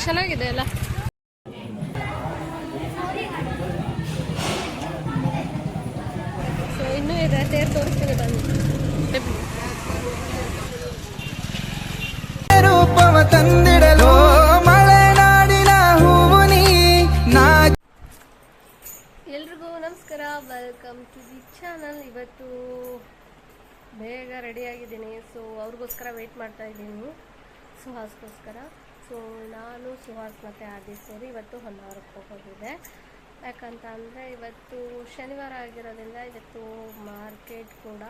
ಚೆನ್ನಾಗಿದೆ ಅಲ್ಲ. ಸೊ ಇನ್ನೂ ಇದೆ, ತೇರು ತೋರಿಸ್ತೀನಿ ಬಂದು. ರೂಪವ ತಂದಿಡಲು ಮಲೆನಾಡಿನ ಹೂವು ನೀ. ಎಲ್ರಿಗೂ ನಮಸ್ಕಾರ, ವೆಲ್ಕಮ್ ಟು ದಿ ಚಾನಲ್. ಇವತ್ತು ಬೇಗ ರೆಡಿಯಾಗಿದ್ದೀನಿ. ಸೊ ಅವ್ರಿಗೋಸ್ಕರ ವೆಯ್ಟ್ ಮಾಡ್ತಾ ಇದ್ದೀನಿ, ಸುಹಾಸ್ಗೋಸ್ಕರ. ಸೊ ನಾನು ಸುಹಾಸ್ ಮತ್ತು ಆದಿ ಸೇರಿ ಇವತ್ತು ಹೊನ್ನಾವರಕ್ಕೆ ಹೋಗೋದಿದೆ. ಯಾಕಂತ ಅಂದರೆ ಇವತ್ತು ಶನಿವಾರ ಆಗಿರೋದ್ರಿಂದ ಇವತ್ತು ಮಾರ್ಕೆಟ್ ಕೂಡ.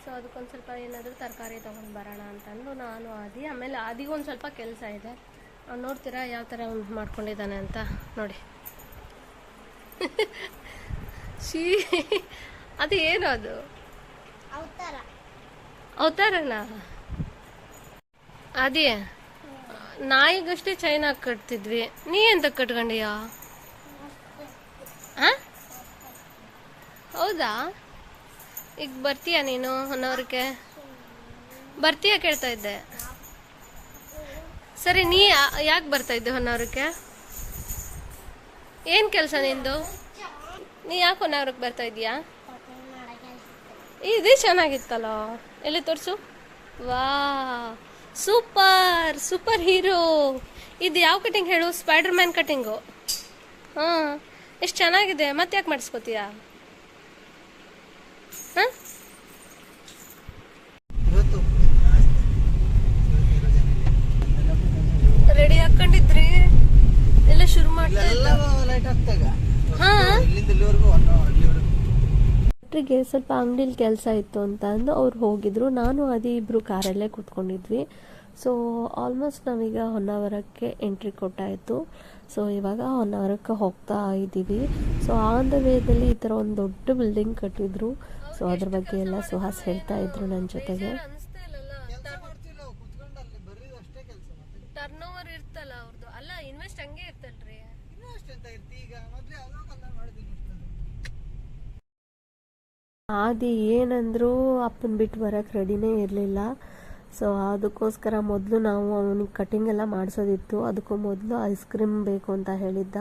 ಸೊ ಅದಕ್ಕೊಂದು ಸ್ವಲ್ಪ ಏನಾದರೂ ತರಕಾರಿ ತೊಗೊಂಡು ಬರೋಣ ಅಂತಂದು ನಾನು ಆಮೇಲೆ ಆದಿಗೊಂದು ಸ್ವಲ್ಪ ಕೆಲಸ ಇದೆ. ನೋಡ್ತೀರಾ ಯಾವ ಥರ ಮಾಡ್ಕೊಂಡಿದ್ದಾನೆ ಅಂತ ನೋಡಿ. ಶೀ ಅದು ಏನು ಅದು ಅವತಾರನ? ಅದೇ ನಾಯಿಗಷ್ಟೇ ಚೈನ್ ಹಾಕಿ ಕಟ್ತಿದ್ವಿ, ನೀ ಎಂತ ಕಟ್ಕೊಂಡಿಯಾ? ಹೌದಾ? ಈಗ ಬರ್ತೀಯ ನೀನು ಹೊನ್ನವರಕ್ಕೆ? ಬರ್ತೀಯ ಕೇಳ್ತಾ ಇದ್ದೆ. ಸರಿ, ನೀ ಯಾಕೆ ಬರ್ತಾ ಇದ್ದೆ ಹೊನ್ನವರಕ್ಕೆ? ಏನು ಕೆಲಸ ನಿಂದು? ನೀ ಯಾಕೆ ಹೊನ್ನವರಕ್ಕೆ ಬರ್ತಾ ಇದೀಯಾ? ಇದೇ ಚೆನ್ನಾಗಿತ್ತಲ್ಲ, ಎಲ್ಲಿ ತೋರಿಸು. ವಾ, ಸೂಪರ್ ಸೂಪರ್ ಹೀರೋ. ಇದು ಯಾವ ಕಟಿಂಗ್ ಹೇಳು? Spider man cutting. ಹಾಂ, ಎಷ್ಟು ಚೆನ್ನಾಗಿದೆ. ಮತ್ತೆ ಯಾಕೆ ಮಾಡಿಸ್ಕೋತೀಯಾ? ಹಾಂ, ರೆಡಿ ಹಾಕೊಂಡಿದ್ರಿ ಎಲ್ಲ ಶುರು ಮಾಡ್ತಾ ಗೆ ಸ್ವಲ್ಪ ಅಂಗಡಿಲಿ ಕೆಲಸ ಇತ್ತು ಅಂತ ಅಂದು ಅವ್ರು ಹೋಗಿದ್ರು. ನಾನು ಅದೇ ಇಬ್ರು ಕಾರಲ್ಲೇ ಕೂತ್ಕೊಂಡಿದ್ವಿ. ಸೊ ಆಲ್ಮೋಸ್ಟ್ ನಾವೀಗ ಹೊನ್ನಾವರಕ್ಕೆ ಎಂಟ್ರಿ ಕೊಟ್ಟಾಯಿತು. ಸೊ ಇವಾಗ ಹೊನ್ನಾವರಕ್ಕೆ ಹೋಗ್ತಾ ಇದ್ದೀವಿ. ಸೊ ಆನ್ ದ ವೇದಲ್ಲಿ ಈ ಥರ ಒಂದು ದೊಡ್ಡ ಬಿಲ್ಡಿಂಗ್ ಕಟ್ಟಿದ್ರು. ಸೊ ಅದ್ರ ಬಗ್ಗೆ ಎಲ್ಲ ಸುಹಾಸ್ ಹೇಳ್ತಾ ಇದ್ರು ನನ್ನ ಜೊತೆಗೆ. ಟರ್ನ್ ಓವರ್ ಇರ್ತಲ್ಲ ಅವ್ರದ್ದು, ಅಲ್ಲ ಇನ್ವೆಸ್ಟ್ ಹಂಗೆ ಇರ್ತಲ್ರಿ. ಆದಿ ಏನಂದ್ರು ಅಪ್ಪನ ಬಿಟ್ಟು ಬರೋಕ್ಕೆ ರೆಡಿನೇ ಇರಲಿಲ್ಲ. ಸೊ ಅದಕ್ಕೋಸ್ಕರ ಮೊದಲು ನಾವು ಅವನಿಗೆ ಕಟಿಂಗ್ ಎಲ್ಲ ಮಾಡಿಸೋದಿತ್ತು. ಅದಕ್ಕೂ ಮೊದಲು ಐಸ್ ಕ್ರೀಮ್ ಬೇಕು ಅಂತ ಹೇಳಿದ್ದ.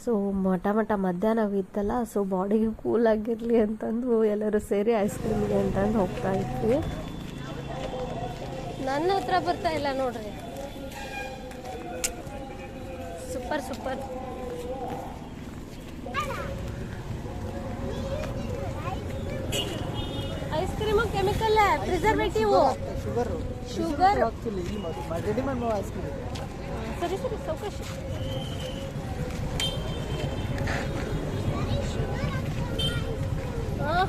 ಸೊ ಮಧ್ಯಾಹ್ನ ಇತ್ತಲ್ಲ, ಸೊ ಬಾಡಿಗೆ ಕೂಲ್ ಆಗಿರಲಿ ಅಂತಂದು ಎಲ್ಲರೂ ಸೇರಿ ಐಸ್ ಕ್ರೀಮ್ಗೆ ಅಂತಂದು ಹೋಗ್ತಾ ಇದ್ವಿ. ನನ್ನ ಹತ್ರ ಬರ್ತಾ ಇಲ್ಲ ನೋಡ್ರಿ. Super super. Ice cream chemical, preservative, sugar. ಸರಿ ಸರಿ, ಸಾವಕಾಶ.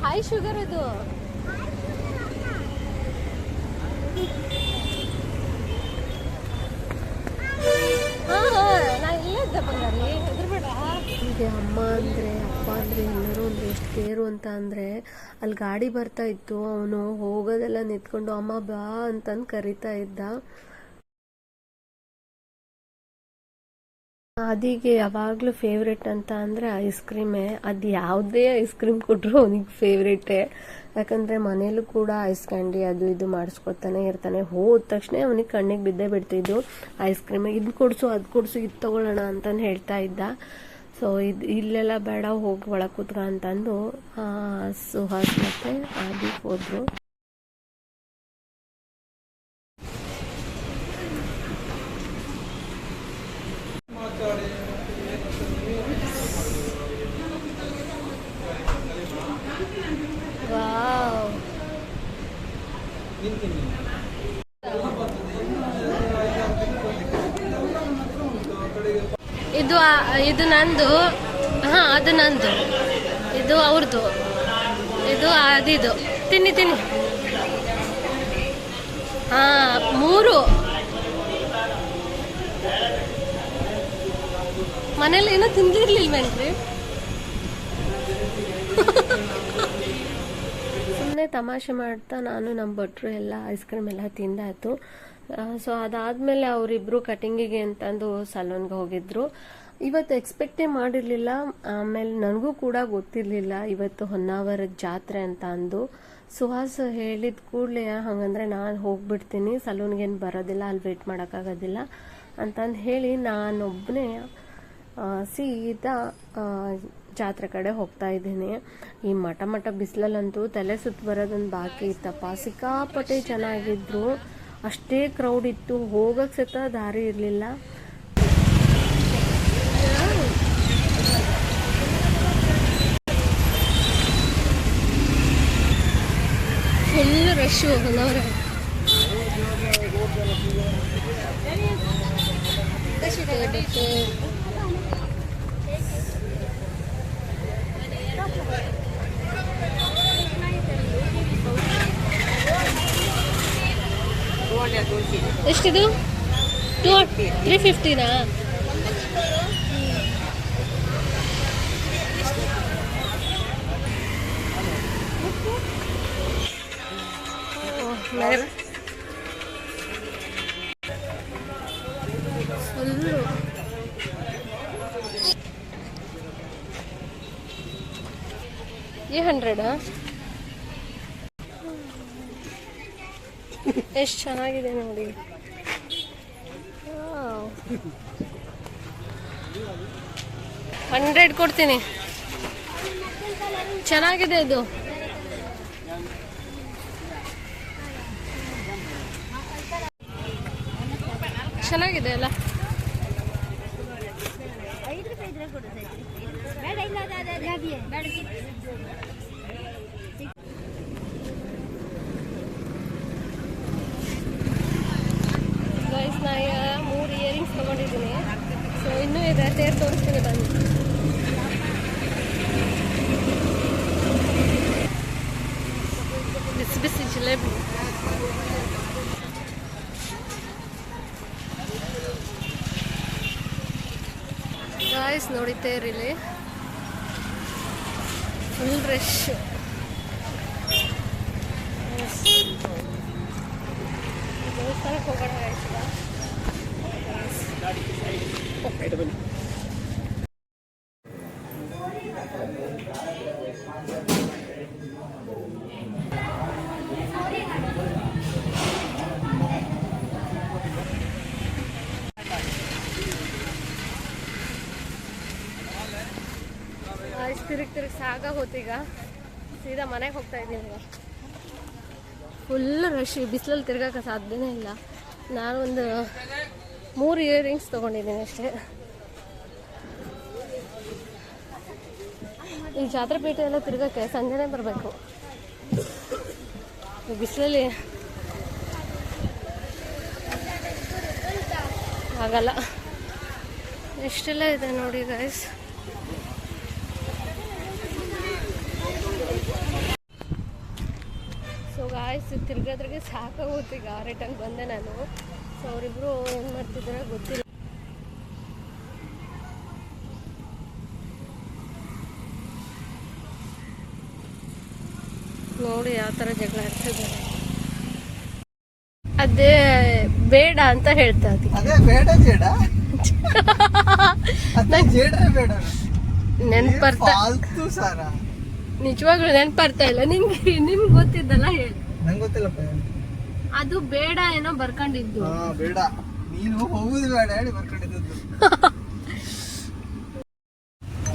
ಹೈ ಶುಗರ್ ಇದು. ನಾ ಇಲ್ಲೇ ಇದ್ದೆ ಬಂಗಾರಿ, ಹೆದರ್ಬೇಡ. ಹೀಗೆ ಅಮ್ಮ ಅಂದರೆ ಅಪ್ಪ ಅಂದರೆ ಎಲ್ಲರೂ ಅಂದರೆ ಎಷ್ಟು ಕೇರು ಅಂತ ಅಂದರೆ, ಅಲ್ಲಿ ಗಾಡಿ ಬರ್ತಾ ಇತ್ತು, ಅವನು ಹೋಗೋದೆಲ್ಲ ನಿಂತ್ಕೊಂಡು ಅಮ್ಮ ಬಾ ಅಂತಂದು ಕರಿತಾ ಇದ್ದ. ಅದಿಗೆ ಯಾವಾಗಲೂ ಫೇವ್ರೆಟ್ ಅಂತ ಅಂದರೆ ಐಸ್ ಕ್ರೀಮೇ. ಅದು ಯಾವುದೇ ಐಸ್ ಕ್ರೀಮ್ ಕೊಟ್ಟರು ಅವನಿಗೆ ಫೇವ್ರೇಟೇ. ಯಾಕಂದರೆ ಮನೇಲೂ ಕೂಡ ಐಸ್ ಕ್ಯಾಂಡಿ ಅದು ಇದು ಮಾಡಿಸ್ಕೊತಾನೆ ಇರ್ತಾನೆ. ಹೋದ ತಕ್ಷಣ ಅವನಿಗೆ ಕಣ್ಣಿಗೆ ಬಿದ್ದೇ ಬಿಡ್ತಿದ್ದು ಐಸ್ ಕ್ರೀಮ್. ಇದು ಕೊಡಿಸು, ಅದು ಕೊಡಿಸು, ಇದು ತೊಗೊಳ್ಳೋಣ ಅಂತಂದು ಹೇಳ್ತಾ ಇದ್ದ. ಸೊ ಇಲ್ಲೆಲ್ಲ ಬೇಡ, ಹೋಗಿ ಒಳಗೆ ಕೂತ್ಕ ಅಂತಂದು ಸುಹಾಸ್ ಮತ್ತು ಆದಿ ಹೋದರು. ಇದು ನಂದು. ಹಾಂ, ಅದು ನಂದು. ಇದು ಅವ್ರದ್ದು. ಇದು ಅದಿದು. ತಿನ್ನಿ ತಿನ್ನಿ. ಹಾಂ, 3 ಮನೇಲಿ ಏನೋ ತಿಂದಿರ್ಲಿಲ್ವೇನ್ರಿ? ಸುಮ್ಮನೆ ತಮಾಷೆ ಮಾಡ್ತಾ ನಾನು ನಮ್ಮ ಭಟ್ರು ಎಲ್ಲ ಐಸ್ ಕ್ರೀಮ್ ಎಲ್ಲ ತಿಂದಾಯ್ತು. ಸೊ ಅದಾದಮೇಲೆ ಅವರಿಬ್ಬರು ಕಟಿಂಗಿಗೆ ಅಂತಂದು ಸಲೂನ್ಗೆ ಹೋಗಿದ್ರು. ಇವತ್ತು ಎಕ್ಸ್ಪೆಕ್ಟೇ ಮಾಡಿರಲಿಲ್ಲ. ಆಮೇಲೆ ನನಗೂ ಕೂಡ ಗೊತ್ತಿರಲಿಲ್ಲ ಇವತ್ತು ಹೊನ್ನಾವರದ ಜಾತ್ರೆ ಅಂತ ಅಂದು. ಸುಹಾಸ್ ಹೇಳಿದ ಕೂಡಲೇ ಹಾಗಂದ್ರೆ ನಾನು ಹೋಗ್ಬಿಡ್ತೀನಿ, ಸಲೂನ್ಗೇನು ಬರೋದಿಲ್ಲ, ಅಲ್ಲಿ ವೇಟ್ ಮಾಡೋಕ್ಕಾಗೋದಿಲ್ಲ ಅಂತಂದು ಹೇಳಿ ನಾನೊಬ್ಬನೇ ಸೀದಾ ಜಾತ್ರೆ ಕಡೆ ಹೋಗ್ತಾ ಇದ್ದೀನಿ. ಈ ಮಠ ಬಿಸಿಲಲ್ಲಂತೂ ತಲೆ ಸುತ್ತ ಬರೋದೊಂದು ಬಾಕಿ ಇತ್ತಪ್ಪ. ಸಿಕ್ಕಾಪಟ್ಟೆ ಚೆನ್ನಾಗಿದ್ರು, ಅಷ್ಟೇ ಕ್ರೌಡ್ ಇತ್ತು, ಹೋಗಕ್ಕೆ ಸತ ದಾರಿ ಇರಲಿಲ್ಲ. ಫುಲ್ ರಶ್ ಹೋಗೋನವ್ರೆ. ಎಷ್ಟಿದು? 350ನಾ? ಫುಲ್ಲು ಈ 100 ಎಷ್ಟು ಚೆನ್ನಾಗಿದೆ ನೋಡಿ. 100 ಕೊಡ್ತೀನಿ. ಚೆನ್ನಾಗಿದೆ ಇದು. ಚೆನ್ನಾಗಿದೆ ಅಲ್ಲ. ಗೈಸ್, ನಾ 3 ಇಯರಿಂಗ್ಸ್ ತಗೊಂಡಿದ್ದೀನಿ. ಸೊ ಇನ್ನೂ ಇದೆ, ತೇರು ತೋರಿಸ್ತೀನಿ ಬನ್ನಿ. ಬಿಸಿ ಬಿಸಿ ಜಿಲೇಬಿ. ಗಾಯ್ಸ್ ನೋಡಿ, ತೇರಿಲಿ ಫುಲ್ ರಶ್. ದೇವಸ್ಥಾನಕ್ಕೆ ಹೋಗೋಣ ಆಯ್ತದ. ತಿರುಗಿ ಸಾಕಾಗೋತೀಗ. ಸೀದಾ ಮನೆಗೆ ಹೋಗ್ತಾ ಇದ್ದೀನಿ ಈಗ. ಫುಲ್ ರಶ್, ಬಿಸಿಲಲ್ಲಿ ತಿರ್ಗೋಕೆ ಸಾಧ್ಯನೇ ಇಲ್ಲ. ನಾನೊಂದು 3 ಇಯರಿಂಗ್ಸ್ ತೊಗೊಂಡಿದ್ದೀನಿ ಅಷ್ಟೇ. ಈ ಜಾತ್ರೆ ಪೇಟೆ ಎಲ್ಲ ತಿರ್ಗೋಕ್ಕೆ ಸಂಜೆನೇ ಬರಬೇಕು. ಬಿಸಿಲಲ್ಲಿ ಆಗಲ್ಲ. ಎಷ್ಟೆಲ್ಲ ಇದೆ ನೋಡಿ ಗೈಸ್. ಸೊ ಗಾಯ್ಸ್, ತಿರ್ಗೋದ್ರಿಗೆ ಸಾಕಾಗೋತು ಈಗ. ರಿಟರ್ನ್ ಬಂದೆ ನಾನು. ಸೊ ಅವರಿಬ್ರು ಏನು ಮಾಡ್ತಿದ್ದಾರೆ ಗೊತ್ತಿಲ್ಲ. ನೋಡಿ ಯಾವ ಥರ ಜಗಳ ಆಡ್ತಿದ್ದಾರೆ. ಅದೇ ಬೇಡ ಅಂತ ಹೇಳ್ತಾ ನೆನ್ಪರ್ತಾ ನಿಜವಾಗ್ಲೂ ನೆನ್ಪರ್ತಾ ಇಲ್ಲ. ನಿಮ್ಗೆ ಗೊತ್ತಿದ್ದಲ್ಲ ಹೇಳಿ. ನಂಗೆ ಗೊತ್ತಿಲ್ಲಪ್ಪ. ಅದು ಬೇಡ ಏನೋ ಬರ್ಕೊಂಡಿದ್ದು. ಬೇಡ, ನೀನು ಹೋಗುದು ಬೇಡ ಹೇಳಿ ಬರ್ಕೊಂಡಿದ್ದು.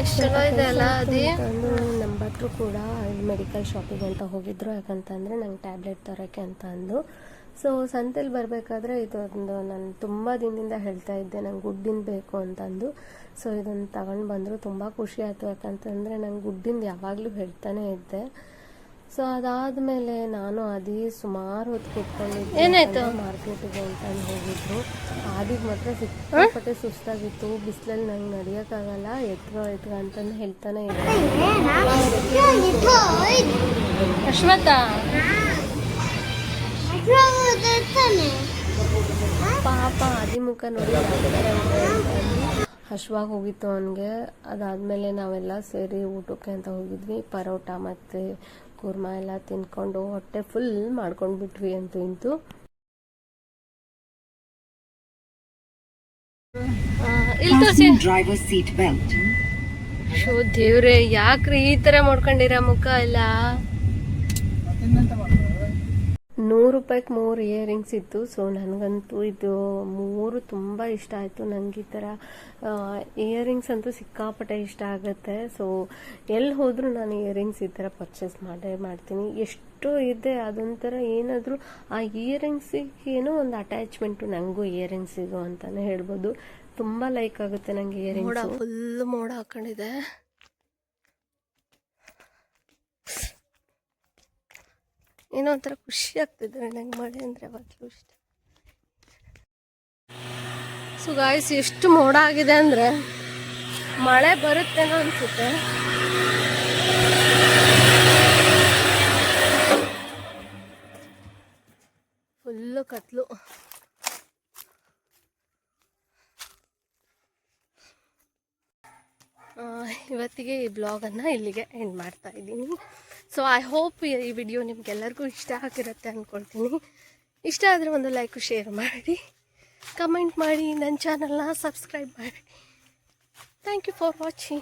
ಎಷ್ಟು ಚಲೋ ಇದೆ ಅಲ್ಲ. ಅದೇ ನಮ್ಮ ಭಟ್ರು ಕೂಡ ಮೆಡಿಕಲ್ ಶಾಪಿಗೆ ಅಂತ ಹೋಗಿದ್ರು. ಯಾಕಂತಂದ್ರೆ ನಂಗೆ ಟ್ಯಾಬ್ಲೆಟ್ ತರೋಕ್ಕೆ ಅಂತ ಅಂದು. ಸೊ ಸಂತೆಲಿ ಬರಬೇಕಾದ್ರೆ ಇದೊಂದು ನಾನು ತುಂಬ ದಿನದಿಂದ ಹೇಳ್ತಾ ಇದ್ದೆ, ನಂಗೆ ಗುಡ್ಡಿನ ಬೇಕು ಅಂತಂದು. ಸೊ ಇದನ್ನು ತಗೊಂಡು ಬಂದರು. ತುಂಬ ಖುಷಿ ಆಯಿತು. ಯಾಕಂತಂದರೆ ನಂಗೆ ಗುಡ್ಡಿಂದ ಯಾವಾಗಲೂ ಹೇಳ್ತಾನೆ ಇದ್ದೆ. ಸೊ ಅದಾದಮೇಲೆ ನಾನು ಅದೇ ಸುಮಾರು ಹೊತ್ತು ಕೂತ್ಕೊಂಡಿದ್ದೆ. ಏನಾಯ್ತು ಮಾರ್ಕೆಟಿಗೆ ಅಂತಂದು ಹೋಗಿದ್ರು. ಆದಿಗೆ ಮಾತ್ರ ಸಿಕ್ಕಾಪಟ್ಟೆ ಸುಸ್ತಾಗಿತ್ತು. ಬಿಸಿಲಲ್ಲಿ ನಂಗೆ ನಡೆಯೋಕ್ಕಾಗಲ್ಲ, ಎತ್ಕೊ ಅಂತಂದು ಹೇಳ್ತಾನೆ ಇದ್ದೆ. ಅಶ್ವತ್ಥ ಪಾಪ ಆದಿಮುಖ ನೋಡಿ ಹಶ್ವಾಗಿ ಹೋಗಿತ್ತು ಅವನಿಗೆ. ಅದಾದಮೇಲೆ ನಾವೆಲ್ಲ ಸೇರಿ ಊಟಕ್ಕೆ ಅಂತ ಹೋಗಿದ್ವಿ. ಪರೋಟ ಮತ್ತು ಕೂರ್ಮ ಎಲ್ಲ ತಿನ್ಕೊಂಡು ಹೊಟ್ಟೆ ಫುಲ್ ಮಾಡ್ಕೊಂಡು ಬಿಟ್ವಿ ಅಂತೂ ಇಂತೂ. ಶೋ ದೇವ್ರೆ, ಯಾಕ್ರಿ ಈ ತರ ಮಾಡ್ಕೊಂಡಿರ ಮುಖ ಎಲ್ಲ? 100 ರೂಪಾಯಿಗೆ 3 ಇಯರಿಂಗ್ಸ್ ಇತ್ತು. ಸೊ ನನಗಂತೂ ಇದು 3 ತುಂಬ ಇಷ್ಟ ಆಯಿತು. ನನಗೆ ಈ ಥರ ಇಯರಿಂಗ್ಸ್ ಅಂತೂ ಸಿಕ್ಕಾಪಟ್ಟೆ ಇಷ್ಟ ಆಗುತ್ತೆ. ಸೊ ಎಲ್ಲಿ ಹೋದರೂ ನಾನು ಇಯರಿಂಗ್ಸ್ ಈ ಥರ ಪರ್ಚೇಸ್ ಮಾಡ್ತೀನಿ. ಎಷ್ಟು ಇದೆ ಅದೊಂಥರ ಏನಾದರೂ ಆ ಇಯರಿಂಗ್ಸಿಗೇನೋ ಒಂದು ಅಟ್ಯಾಚ್ಮೆಂಟು ನನಗೂ ಇಯರಿಂಗ್ಸಿಗೂ ಅಂತಲೇ ಹೇಳ್ಬೋದು. ತುಂಬ ಲೈಕ್ ಆಗುತ್ತೆ ನನಗೆ ಇಯರಿಂಗ್ಸ್. ಫುಲ್ ಮೋಡ ಹಾಕೊಂಡಿದೆ. ಏನೋ ಒಂಥರ ಖುಷಿ ಆಗ್ತಿದೆ ನಂಗೆ. ಮಳೆ ಅಂದರೆ ಯಾವಾಗಲೂ ಇಷ್ಟ. ಸೊ ಗಾಯ್ಸ್, ಎಷ್ಟು ಮೋಡ ಆಗಿದೆ ಅಂದರೆ ಮಳೆ ಬರುತ್ತೇನೋ ಅನಿಸುತ್ತೆ. ಫುಲ್ಲು ಕತ್ಲು. ಇವತ್ತಿಗೆ ಈ ಬ್ಲಾಗನ್ನು ಇಲ್ಲಿಗೆ ಎಂಡ್ ಮಾಡ್ತಾ ಇದ್ದೀನಿ. ಸೊ ಐ ಹೋಪ್ ಈ ವಿಡಿಯೋ ನಿಮಗೆಲ್ಲರಿಗೂ ಇಷ್ಟ ಆಗಿರುತ್ತೆ ಅಂದ್ಕೊಳ್ತೀನಿ. ಇಷ್ಟ ಆದರೆ ಒಂದು ಲೈಕು ಶೇರ್ ಮಾಡಿ, ಕಮೆಂಟ್ ಮಾಡಿ, ನನ್ನ ಚಾನಲ್ನ ಸಬ್ಸ್ಕ್ರೈಬ್ ಮಾಡಿ. Thank you for watching.